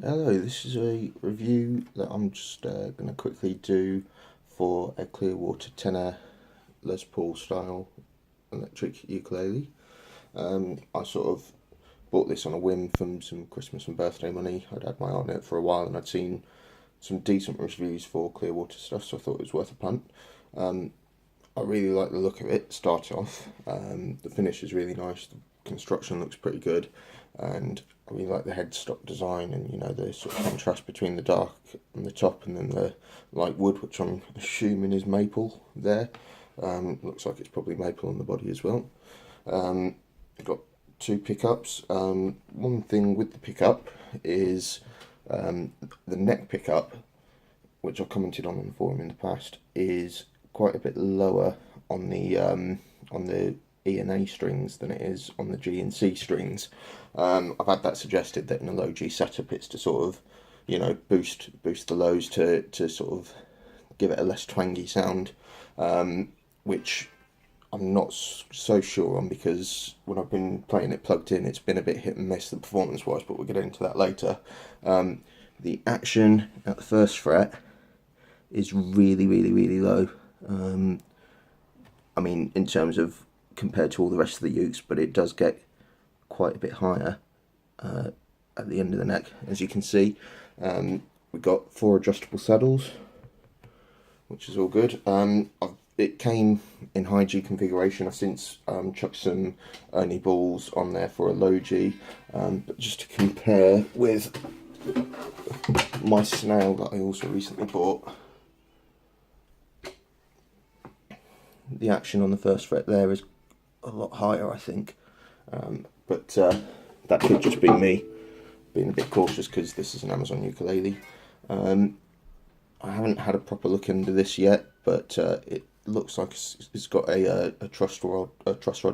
Hello, this is a review that I'm just going to quickly do for a Clearwater Tenor Les Paul style electric ukulele. I sort of bought this on a whim from some Christmas and birthday money. I'd had my eye on it for a while and I'd seen some decent reviews for Clearwater stuff, so I thought it was worth a punt. I really like the look of it, start off. The finish is really nice, the construction looks pretty good, and I really like the headstock design and the sort of contrast between the dark and the top and then the light wood, which I'm assuming is maple there. Looks like it's probably maple on the body as well. I've got two pickups. One thing with the pickup is the neck pickup, which I've commented on the forum in the past, is quite a bit lower on the E and A strings than it is on the G and C strings. I've had that suggested that in a low G setup it's to sort of, boost the lows to sort of give it a less twangy sound, which I'm not so sure on because when I've been playing it plugged in, it's been a bit hit and miss the performance wise, but we'll get into that later. The action at the first fret is really low. I mean, in terms of compared to all the rest of the ukes, but it does get quite a bit higher at the end of the neck, as you can see. We've got 4 adjustable saddles, which is all good. It came in high G configuration. I've since chucked some Ernie balls on there for a low G, but just to compare with my snail that I also recently bought, the action on the first fret there is a lot higher, I think, but that could just be me being a bit cautious because this is an Amazon ukulele. I haven't had a proper look into this yet, but it looks like it's got a truss rod,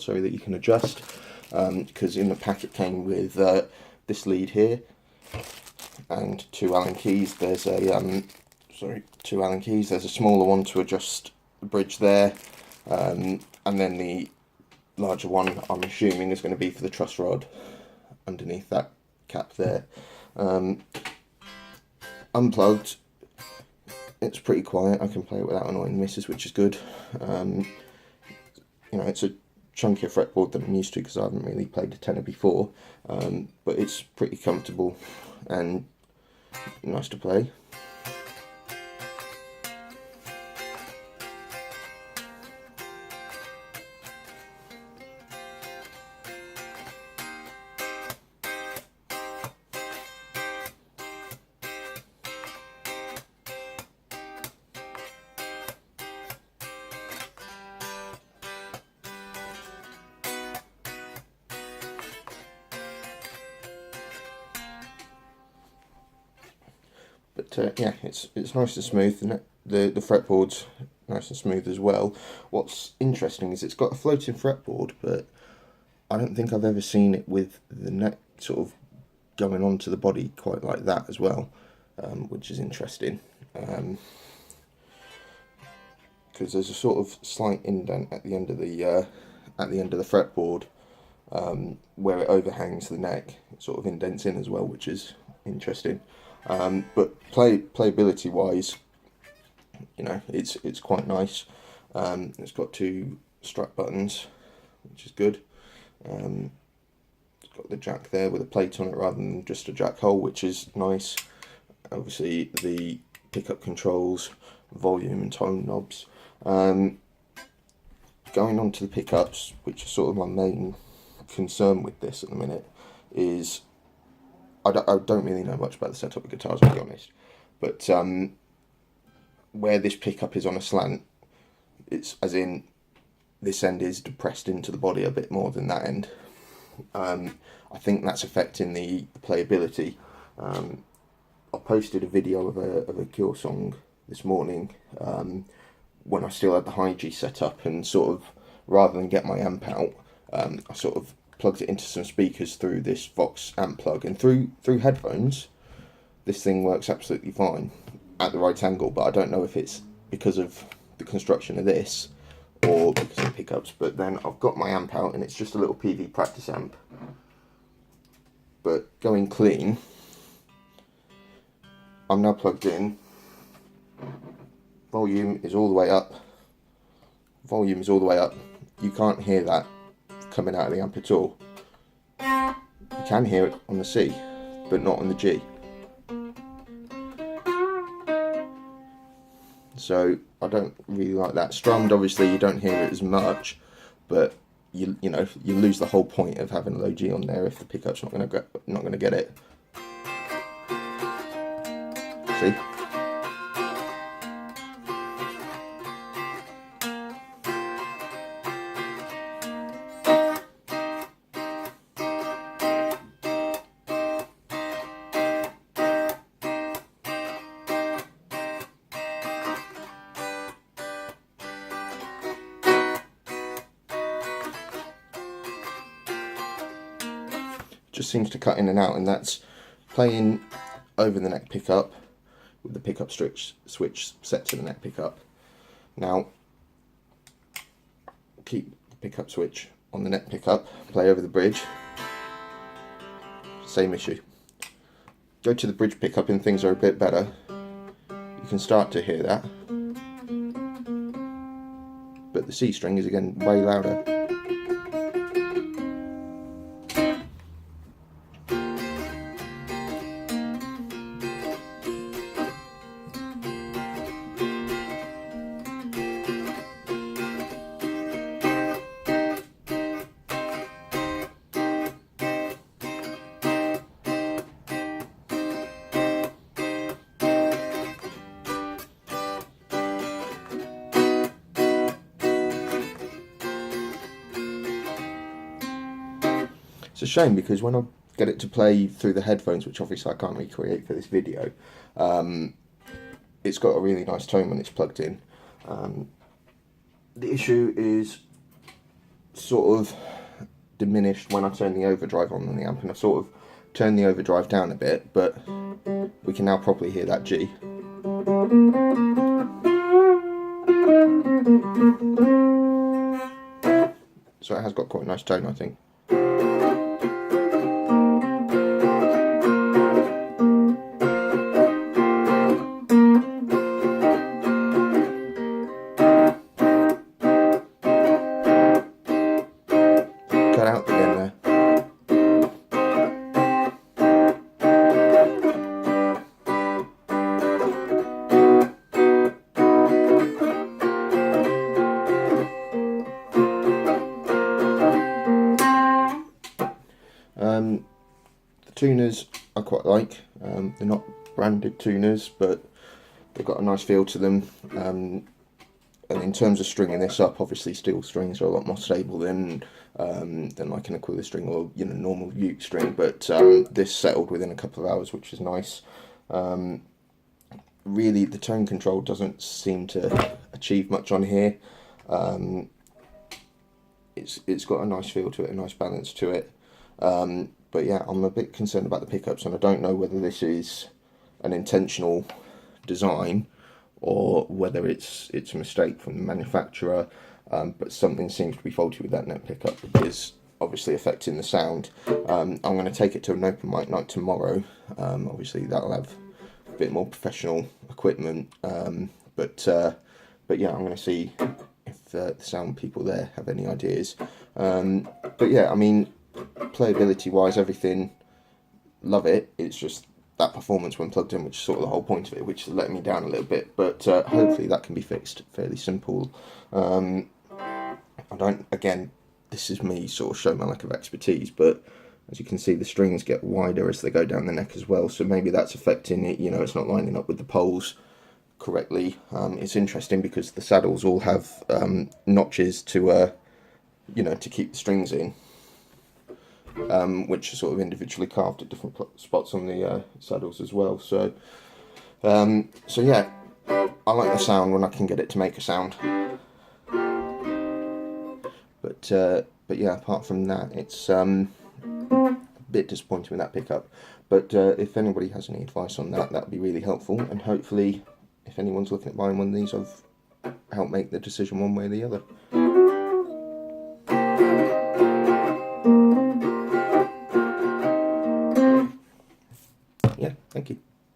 sorry, that you can adjust, because in the pack it came with this lead here and 2 Allen keys. There's a 2 Allen keys. There's a smaller one to adjust the bridge there, and then the larger one I'm assuming is going to be for the truss rod underneath that cap there. Unplugged, it's pretty quiet. I can play it without annoying the missus, which is good. It's a chunkier fretboard than I'm used to because I haven't really played a tenor before, but it's pretty comfortable and nice to play. But yeah, it's nice and smooth. The fretboard's nice and smooth as well. What's interesting is it's got a floating fretboard, but I don't think I've ever seen it with the neck sort of going onto the body quite like that as well, which is interesting. Because there's a sort of slight indent at the end of the fretboard, where it overhangs the neck. It sort of indents in as well, which is interesting. But playability wise, it's quite nice. It's got 2 strap buttons, which is good. It's got the jack there with a plate on it rather than just a jack hole, which is nice. Obviously the pickup controls, volume and tone knobs. Going on to the pickups, which are sort of my main concern with this at the minute, is I don't really know much about the setup of guitars, to be honest, but where this pickup is on a slant, it's as in this end is depressed into the body a bit more than that end. I think that's affecting the playability. I posted a video of a Cure song this morning when I still had the high G set up, and sort of rather than get my amp out, I sort of plugged it into some speakers through this Vox amp plug, and through headphones this thing works absolutely fine at the right angle, but I don't know if it's because of the construction of this or because of pickups. But then I've got my amp out and it's just a little PV practice amp, but going clean I'm now plugged in. Volume is all the way up. Volume is all the way up. You can't hear that coming out of the amp at all. You can hear it on the C, but not on the G. So I don't really like that. Strummed, obviously you don't hear it as much, but you know, you lose the whole point of having low G on there if the pickup's not gonna get it. See? Just seems to cut in and out, and that's playing over the neck pickup with the pickup switch set to the neck pickup. Now keep the pickup switch on the neck pickup, play over the bridge, same issue. Go to the bridge pickup and things are a bit better. You can start to hear that, but the C string is again way louder. It's a shame because when I get it to play through the headphones, which obviously I can't recreate for this video, it's got a really nice tone when it's plugged in. The issue is sort of diminished when I turn the overdrive on the amp, and I sort of turned the overdrive down a bit, but we can now properly hear that G. So it has got quite a nice tone, I think. Cut out again there. The tuners I quite like. They're not branded tuners, but they've got a nice feel to them. And in terms of stringing this up, obviously steel strings are a lot more stable than like an Aquila string or normal Uke string. But this settled within a couple of hours, which is nice. Really, the tone control doesn't seem to achieve much on here. It's got a nice feel to it, a nice balance to it. But yeah, I'm a bit concerned about the pickups, and I don't know whether this is an intentional design or whether it's a mistake from the manufacturer. But something seems to be faulty with that neck pickup, which is obviously affecting the sound. I'm going to take it to an open mic night tomorrow. Obviously that'll have a bit more professional equipment. But yeah, I'm going to see if the sound people there have any ideas. But yeah, I mean, playability wise, everything, love it. It's just that performance when plugged in, which is sort of the whole point of it, which is letting me down a little bit. But hopefully that can be fixed. Fairly simple. Again, this is me sort of showing my lack of expertise, but as you can see, the strings get wider as they go down the neck as well, so maybe that's affecting it. It's not lining up with the poles correctly. It's interesting because the saddles all have notches to to keep the strings in, which are sort of individually carved at different spots on the saddles as well. So yeah, I like the sound when I can get it to make a sound. But yeah, apart from that, it's a bit disappointing with that pickup. But if anybody has any advice on that, that'd be really helpful. And hopefully, if anyone's looking at buying one of these, I've helped make the decision one way or the other. Yeah, thank you.